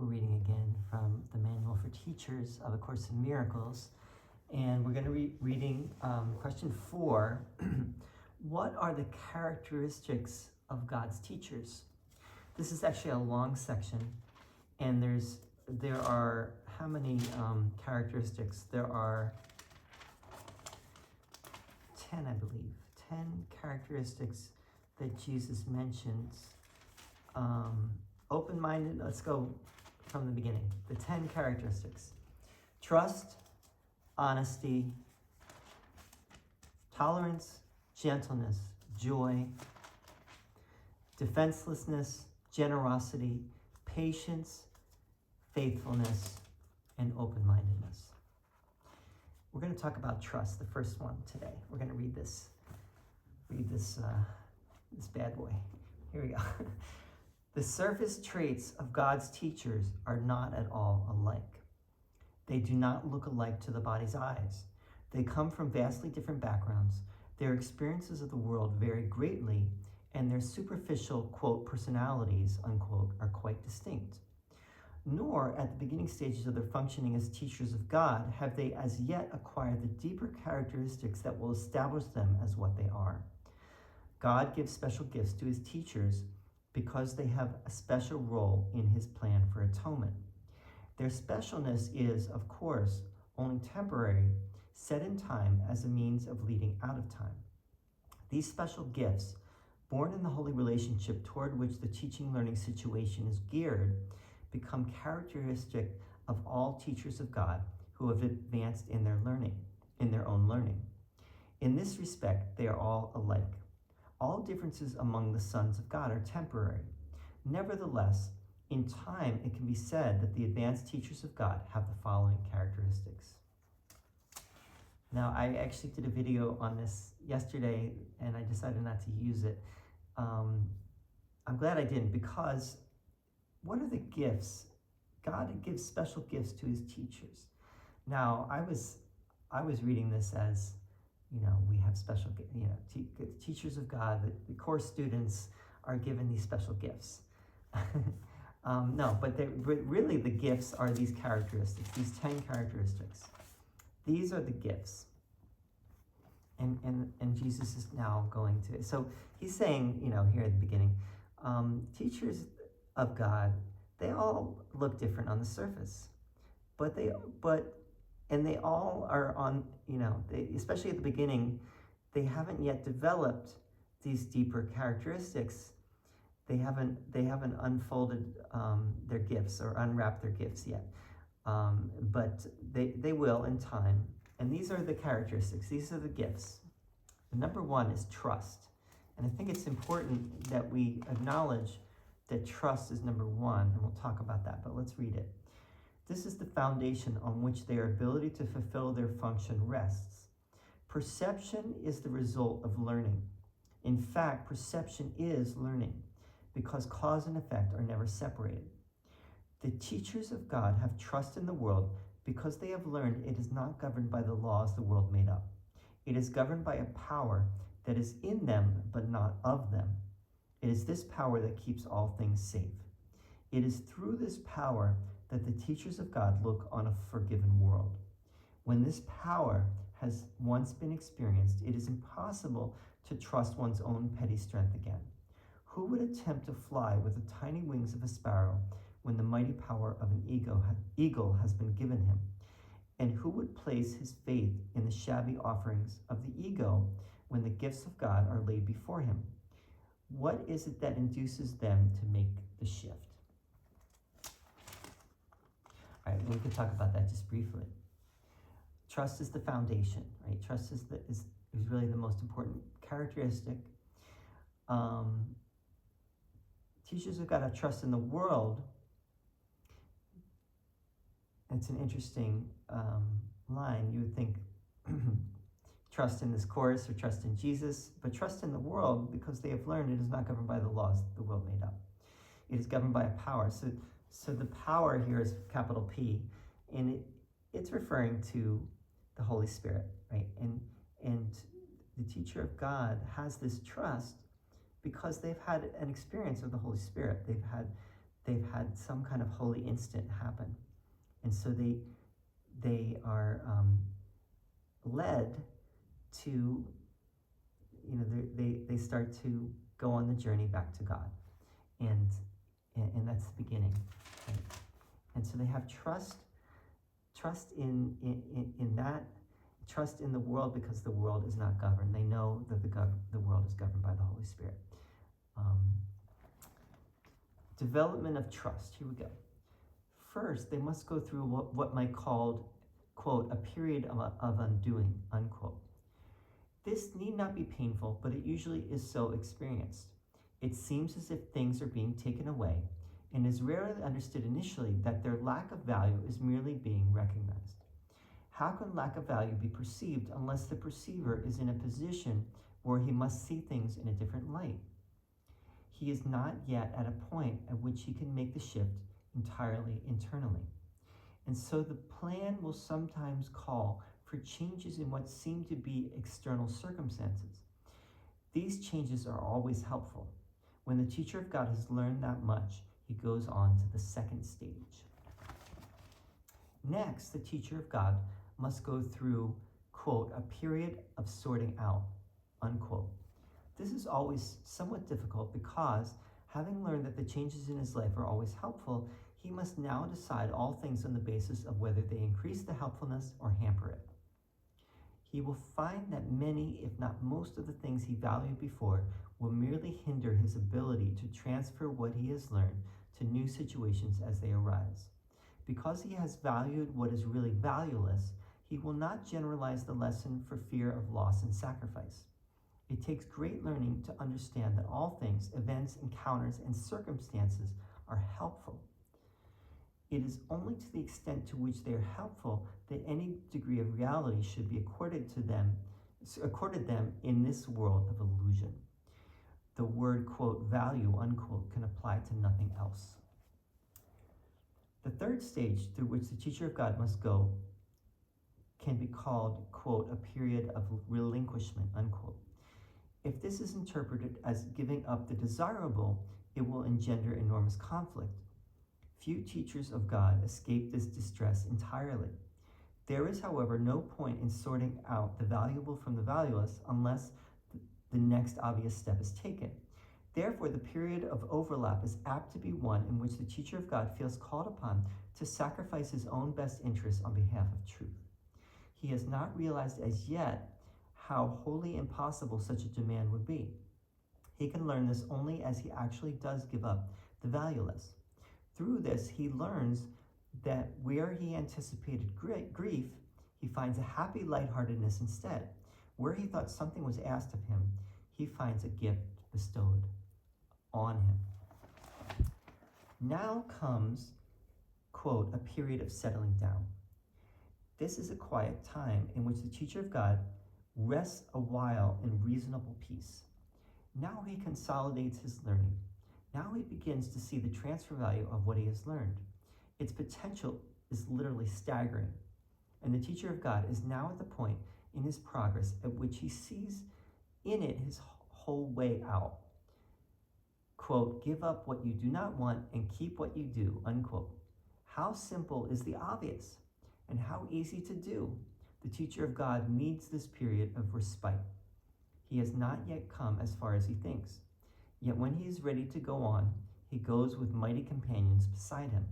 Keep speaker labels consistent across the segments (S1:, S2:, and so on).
S1: We're reading again from the Manual for Teachers of A Course in Miracles. And we're going to be reading question 4. What are the characteristics of God's teachers? This is actually a long section, and there are how many characteristics? There are 10, I believe. 10 characteristics that Jesus mentions. Open-minded, let's go from the beginning. The 10 characteristics: trust, honesty, tolerance, gentleness, joy, defenselessness, generosity, patience, faithfulness, and open-mindedness. We're going to talk about trust, the first one today. We're going to read this bad boy. Here we go. The surface traits of God's teachers are not at all alike. They do not look alike to the body's eyes. They come from vastly different backgrounds. Their experiences of the world vary greatly, and their superficial, quote, personalities, unquote, are quite distinct. Nor, at the beginning stages of their functioning as teachers of God, have they as yet acquired the deeper characteristics that will establish them as what they are. God gives special gifts to his teachers because they have a special role in his plan for atonement. Their specialness is, of course, only temporary, set in time as a means of leading out of time. These special gifts, born in the holy relationship toward which the teaching-learning situation is geared, become characteristic of all teachers of God who have advanced in their own learning. In this respect, they are all alike. All differences among the sons of God are temporary. Nevertheless, in time, it can be said that the advanced teachers of God have the following characteristics. Now, I actually did a video on this yesterday, and I decided not to use it. I'm glad I didn't, because what are the gifts? God gives special gifts to his teachers. Now, I was reading this as, we have special, teachers of God, the course students are given these special gifts. No, but really the gifts are these characteristics, these 10 characteristics. These are the gifts. And Jesus is now going to, so he's saying, here at the beginning, teachers of God, they all look different on the surface, and they all are on, especially at the beginning, they haven't yet developed these deeper characteristics. They haven't unfolded their gifts or unwrapped their gifts yet, but they will in time. And these are the characteristics. These are the gifts. Number 1 is trust, and I think it's important that we acknowledge that trust is number 1, and we'll talk about that. But let's read it. This is the foundation on which their ability to fulfill their function rests. Perception is the result of learning. In fact, perception is learning, because cause and effect are never separated. The teachers of God have trust in the world because they have learned it is not governed by the laws the world made up. It is governed by a power that is in them but not of them. It is this power that keeps all things safe. It is through this power that the teachers of God look on a forgiven world. When this power has once been experienced, it is impossible to trust one's own petty strength again. Who would attempt to fly with the tiny wings of a sparrow when the mighty power of an eagle has been given him? And who would place his faith in the shabby offerings of the ego when the gifts of God are laid before him? What is it that induces them to make the shift? All right, we could talk about that just briefly. Trust is the foundation, right? Trust is really the most important characteristic. Teachers have got to trust in the world. It's an interesting line. You would think trust in this course or trust in Jesus, but trust in the world because they have learned it is not governed by the laws the world made up. It is governed by a power. So the power here is capital P, and it's referring to the Holy Spirit, right? And the teacher of God has this trust because they've had an experience of the Holy Spirit. they've had some kind of holy instant happen. And so they are led to, they start to go on the journey back to God. And that's the beginning. Right? And so they have trust in that, trust in the world, because the world is not governed. They know that the world is governed by the Holy Spirit. Development of trust. Here we go. First, they must go through what might called, quote, a period of undoing, unquote. This need not be painful, but it usually is so experienced. It seems as if things are being taken away, and is rarely understood initially that their lack of value is merely being recognized. How can lack of value be perceived unless the perceiver is in a position where he must see things in a different light? He is not yet at a point at which he can make the shift entirely internally. And so the plan will sometimes call for changes in what seem to be external circumstances. These changes are always helpful. When the teacher of God has learned that much, he goes on to the second stage. Next, the teacher of God must go through, quote, a period of sorting out, unquote. This is always somewhat difficult because, having learned that the changes in his life are always helpful, he must now decide all things on the basis of whether they increase the helpfulness or hamper it. He will find that many, if not most, of the things he valued before will merely hinder his ability to transfer what he has learned to new situations as they arise. Because he has valued what is really valueless, he will not generalize the lesson for fear of loss and sacrifice. It takes great learning to understand that all things, events, encounters, and circumstances are helpful. It is only to the extent to which they are helpful that any degree of reality should be accorded them in this world of illusion. The word, quote, value, unquote, can apply to nothing else. The third stage through which the teacher of God must go can be called, quote, a period of relinquishment, unquote. If this is interpreted as giving up the desirable, it will engender enormous conflict. Few teachers of God escape this distress entirely. There is, however, no point in sorting out the valuable from the valueless unless the next obvious step is taken. Therefore, the period of overlap is apt to be one in which the teacher of God feels called upon to sacrifice his own best interests on behalf of truth. He has not realized as yet how wholly impossible such a demand would be. He can learn this only as he actually does give up the valueless. Through this, he learns that where he anticipated grief, he finds a happy lightheartedness instead. Where he thought something was asked of him, he finds a gift bestowed on him. Now comes, quote, a period of settling down. This is a quiet time in which the teacher of God rests a while in reasonable peace. Now he consolidates his learning. Now he begins to see the transfer value of what he has learned. Its potential is literally staggering. And the teacher of God is now at the point in his progress at which he sees in it his whole way out. Quote, give up what you do not want and keep what you do, unquote. How simple is the obvious, and how easy to do. The teacher of God needs this period of respite. He has not yet come as far as he thinks. Yet when he is ready to go on, he goes with mighty companions beside him.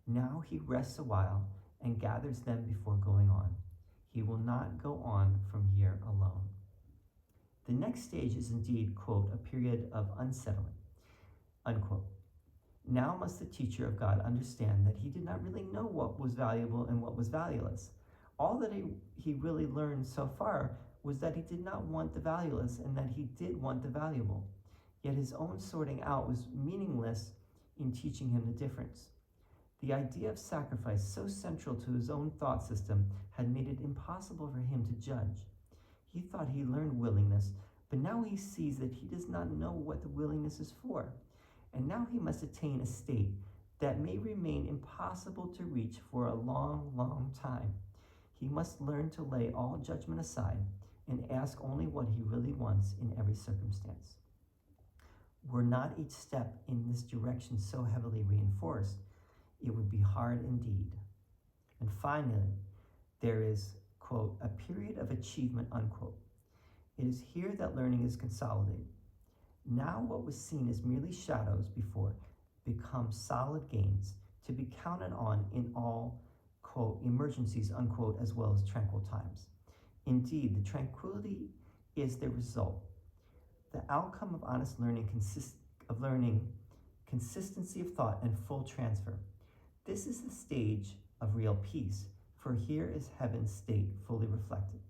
S1: Now he rests a while and gathers them before going on. He will not go on from here alone. The next stage is indeed, quote, a period of unsettling, unquote. Now must the teacher of God understand that he did not really know what was valuable and what was valueless. All that he really learned so far was that he did not want the valueless and that he did want the valuable. Yet his own sorting out was meaningless in teaching him the difference. The idea of sacrifice, so central to his own thought system, had made it impossible for him to judge. He thought he learned willingness, but now he sees that he does not know what the willingness is for. And now he must attain a state that may remain impossible to reach for a long, long time. He must learn to lay all judgment aside and ask only what he really wants in every circumstance. Were not each step in this direction so heavily reinforced, it would be hard indeed. And finally, there is, quote, a period of achievement, unquote. It is here that learning is consolidated. Now what was seen as merely shadows before becomes solid gains to be counted on in all, quote, emergencies, unquote, as well as tranquil times. Indeed, the tranquility is the result. The outcome of honest learning consistency of thought and full transfer. This is the stage of real peace, for here is heaven's state fully reflected.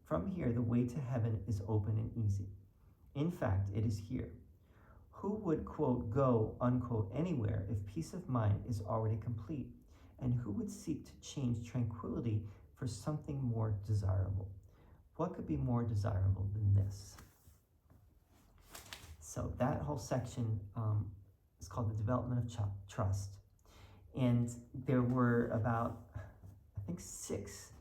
S1: From here, the way to heaven is open and easy. In fact, it is here. Who would, quote, go, unquote, anywhere if peace of mind is already complete? And who would seek to change tranquility for something more desirable? What could be more desirable than this? So that whole section is called the development of trust. And there were about, I think, six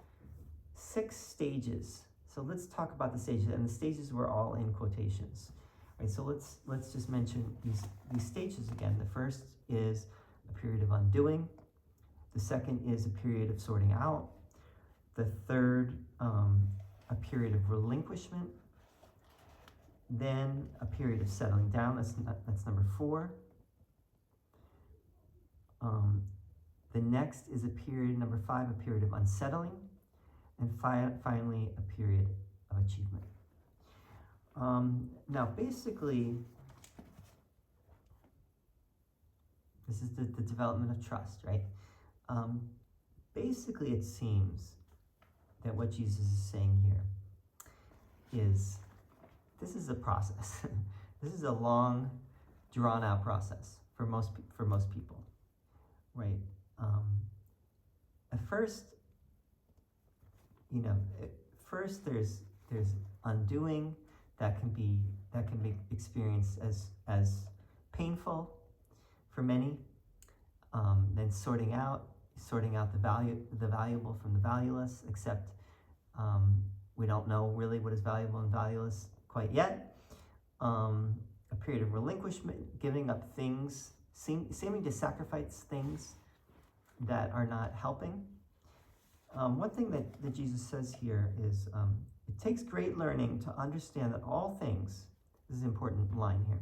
S1: stages. So let's talk about the stages, and the stages were all in quotations. Right, so let's just mention these stages again. The first is a period of undoing. The second is a period of sorting out. The third, a period of relinquishment. Then a period of settling down. That's number 4. The next is a period, number 5, a period of unsettling. And finally, a period of achievement. Now, basically, this is the development of trust, right? Basically, it seems that what Jesus is saying here is this is a process. This is a long, drawn-out process for most people, right? At first, there's undoing that can be experienced as painful for many. Then sorting out the valuable from the valueless, except we don't know really what is valuable and valueless quite yet. A period of relinquishment, giving up things, seeming to sacrifice things that are not helping. One thing that Jesus says here is, it takes great learning to understand that all things, this is an important line here,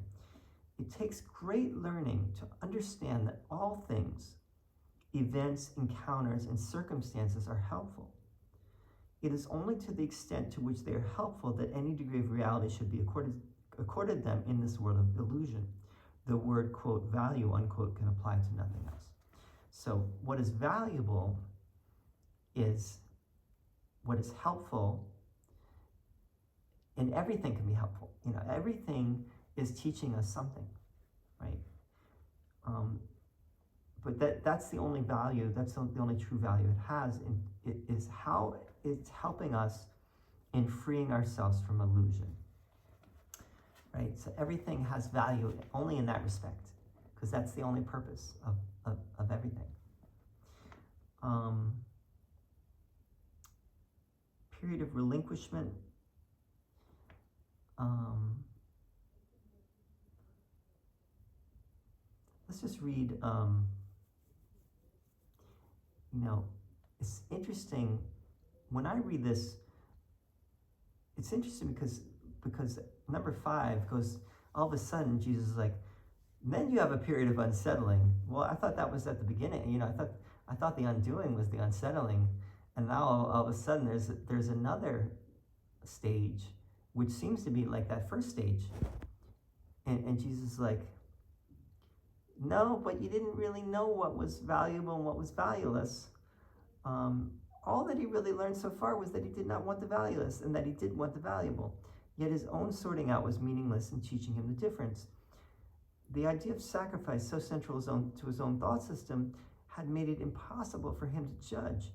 S1: it takes great learning to understand that all things, events, encounters, and circumstances are helpful. It is only to the extent to which they are helpful that any degree of reality should be accorded them in this world of illusion. The word, quote, value, unquote, can apply to nothing else. So what is valuable is what is helpful, and everything can be helpful. Everything is teaching us something, right? But that's the only value, that's the only true value it has, and it is how it's helping us in freeing ourselves from illusion, right? So everything has value only in that respect, because that's the only purpose of everything. Period of relinquishment. Let's just read, it's interesting. When I read this, it's interesting because number 5 goes, all of a sudden, Jesus is like, then you have a period of unsettling. Well, I thought that was at the beginning. I thought the undoing was the unsettling. And now all of a sudden there's another stage, which seems to be like that first stage. And Jesus is like, no, but you didn't really know what was valuable and what was valueless. All that he really learned so far was that he did not want the valueless and that he did want the valuable. Yet his own sorting out was meaningless in teaching him the difference. The idea of sacrifice, so central to his own thought system, had made it impossible for him to judge.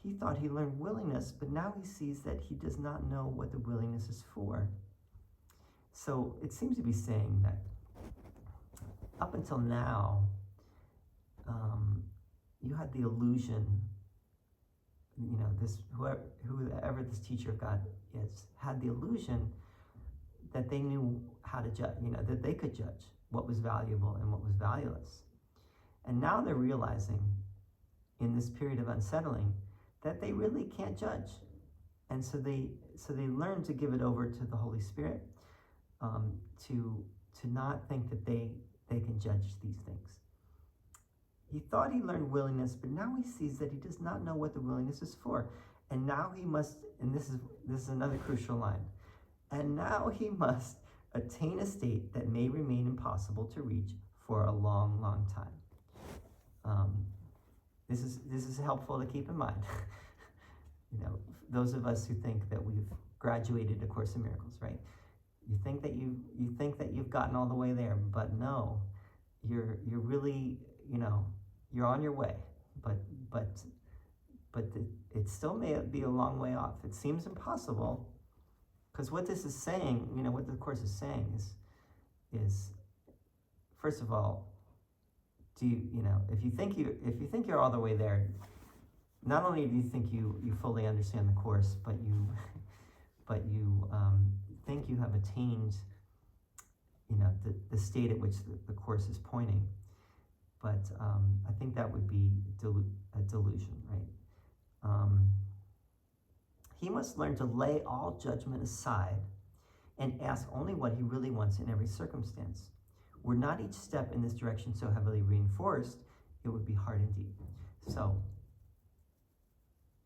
S1: He thought he learned willingness, but now he sees that he does not know what the willingness is for. So it seems to be saying that up until now, you had the illusion, whoever this teacher of God is, had the illusion that they knew how to judge, that they could judge what was valuable and what was valueless. And now they're realizing in this period of unsettling that they really can't judge. And so they learn to give it over to the Holy Spirit, to not think that they can judge these things. He thought he learned willingness, but now he sees that he does not know what the willingness is for. And now he must, and this is another crucial line, and now he must attain a state that may remain impossible to reach for a long, long time. This is helpful to keep in mind. Those of us who think that we've graduated A Course in Miracles, right? You think that you've gotten all the way there, but no, you're really, you're on your way, but it still may be a long way off. It seems impossible, because what this is saying, what the Course is saying is first of all, if you think you're all the way there, not only do you think you fully understand the Course, but you think you have attained, the state at which the Course is pointing. But I think that would be a delusion, right? He must learn to lay all judgment aside and ask only what he really wants in every circumstance. Were not each step in this direction so heavily reinforced, it would be hard indeed. So,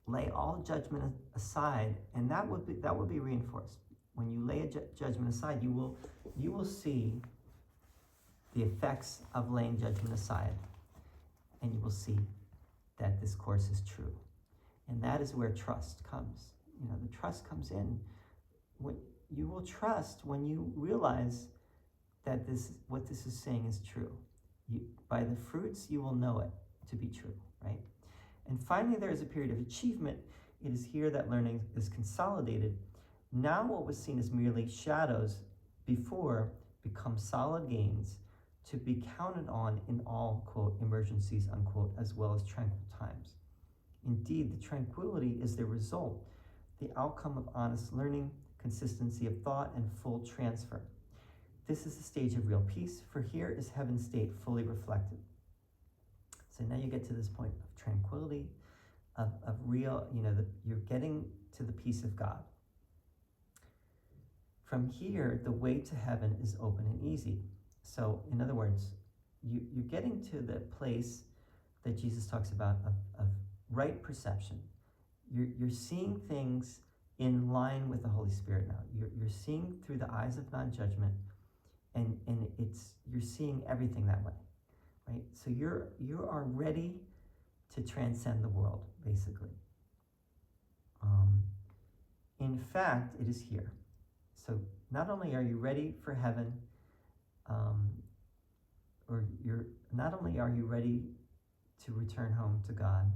S1: lay all judgment aside, and that would be reinforced. When you lay a judgment aside, you will see the effects of laying judgment aside, and you will see that this Course is true. And that is where trust comes. The trust comes in. You will trust when you realize that what this is saying is true. By the fruits, you will know it to be true, right? And finally, there is a period of achievement. It is here that learning is consolidated. Now what was seen as merely shadows before become solid gains to be counted on in all, quote, emergencies, unquote, as well as tranquil times. Indeed, the tranquility is the result, the outcome of honest learning, consistency of thought, and full transfer. This is the stage of real peace, for here is heaven's state fully reflected. So now you get to this point of tranquility, of real, you're getting to the peace of God. From here, the way to heaven is open and easy. So, in other words, you're getting to the place that Jesus talks about of right perception. You're seeing things in line with the Holy Spirit now. You're seeing through the eyes of non-judgment, and you're seeing everything that way, right? So you are ready to transcend the world, basically. In fact, it is here. So not only are you ready for heaven, not only are you ready to return home to God,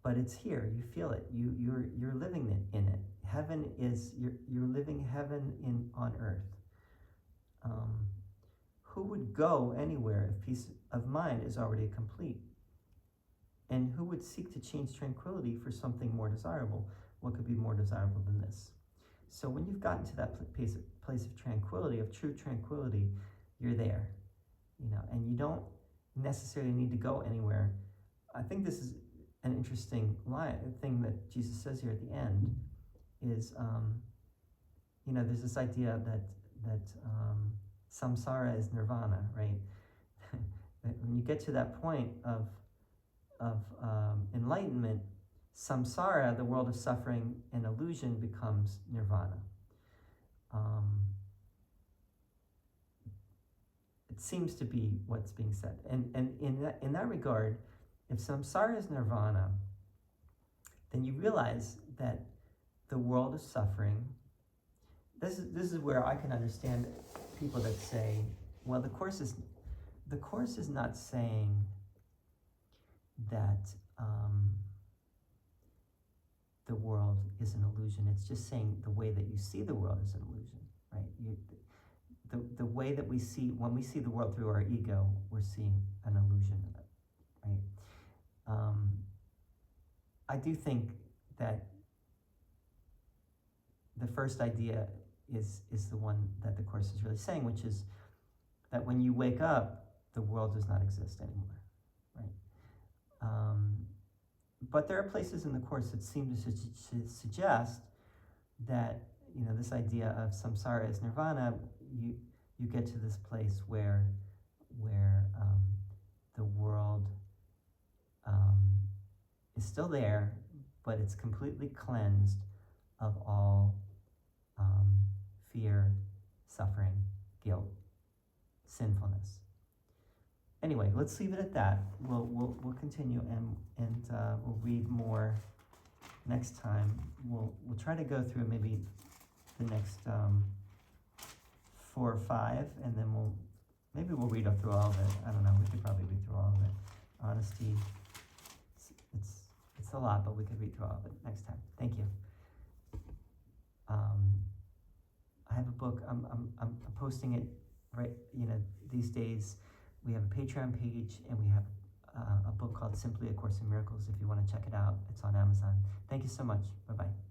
S1: but it's here. You feel it. You're living in it. Heaven is you're living heaven on earth. Who would go anywhere if peace of mind is already complete? And who would seek to change tranquility for something more desirable? What could be more desirable than this? So when you've gotten to that place of tranquility, of true tranquility, you're there, and you don't necessarily need to go anywhere. I think this is an interesting thing that Jesus says here at the end is, there's this idea that samsara is nirvana, right? That when you get to that point of enlightenment, samsara, the world of suffering and illusion, becomes nirvana. It seems to be what's being said, and in that regard, if samsara is nirvana, then you realize that the world of suffering. This is where I can understand people that say, well, the Course is not saying that the world is an illusion. It's just saying the way that you see the world is an illusion, right? The way that when we see the world through our ego, we're seeing an illusion of it, right? I do think that the first idea is the one that the Course is really saying, which is that when you wake up, the world does not exist anymore, right? But there are places in the Course that seem to suggest that, this idea of samsara is nirvana. You get to this place where the world is still there, but it's completely cleansed of all fear, suffering, guilt, sinfulness. Anyway, let's leave it at that. We'll continue and we'll read more next time. We'll try to go through maybe the next 4 or 5, and then we'll read up through all of it. I don't know. We could probably read through all of it. Honesty. It's a lot, but we could read through all of it next time. Thank you. I have a book. I'm posting it right. These days we have a Patreon page, and we have a book called Simply A Course in Miracles. If you want to check it out, it's on Amazon. Thank you so much. Bye bye.